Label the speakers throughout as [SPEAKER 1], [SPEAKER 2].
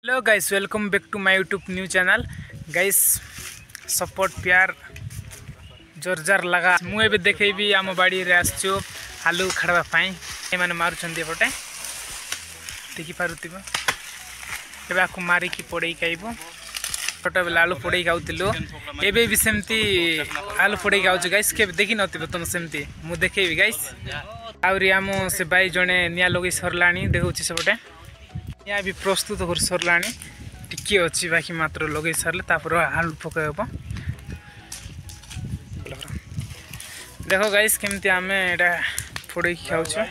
[SPEAKER 1] Hello guys, welcome back to my YouTube new channel. Guys support प्यार जोरजार लगा मुझे देखेबी आम बाड़ी रे आसचो आलू खाड़वा पाई एमाने मारुछंती एपटे देखि पारुतिबो एबे आकु मारी की पड़े खाइबो। छोटा बेला आलू पड़े खाउतिलो एबे भी सेमती आलू पड़े खाउछु गाइस। के देखि नथिबो तुम सेमती मु देखेबी गाइस। आउरी आम से बाई जणे निया लगै सरलाणी देखौछि सेपटे निया भी प्रस्तुत कर सरलाणी टिके अछि बाकी मात्र लगै सरले तापर आलू पकाइबो। देखो गाइस केमती आमे एटा फोड़े खाउछु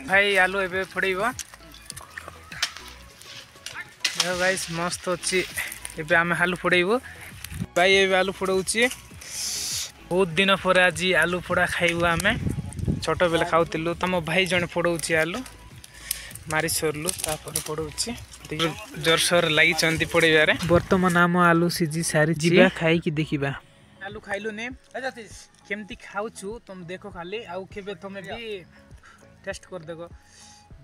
[SPEAKER 1] भाई आलू एबे फोड़ेबो। देखो गाइस मस्त अछि एबे आमे आलू फोड़ेबो भाई एबे आलू फोड़ौछि बहुत दिन पर आज आलू फोड़ा खाइबो आमे। छोट बेले खाउतिलु तम भाई जने फोड़ौछि आलू मारी सरलु तापर फोड़ौछि जोरसोर लागि चंदी फोड़ेबारे। वर्तमान आम आलू सिजी सारी जिबा खाई की देखिबा आलू खाइलु ने केमती खाउछु तुम देखो खाली आउ केबे तमे भी टेस्ट कर देखो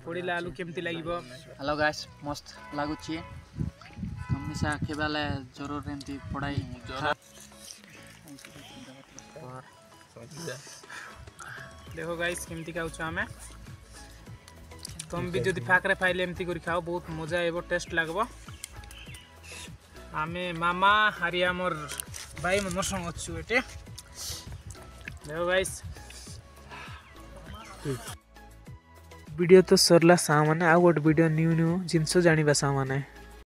[SPEAKER 1] फोड़िला आलू केमती लागिबो।
[SPEAKER 2] हेलो गाइस मस्त लागुछि हमेशा केबाले जरूर एमती पढ़ाई
[SPEAKER 1] देखो गाइस केमती खाउछु आमे तुम भी जदि फाकरे फाइले एमती करी खाओ बहुत मजा आइबो टेस्ट लागबो। आमे मामा हरिया मोर भाई मोर संग अछु एटे देखो गाइस वीडियो तो सरला सामाने आ गोट वीडियो न्यू न्यू जिनसो जानिबा सामाने।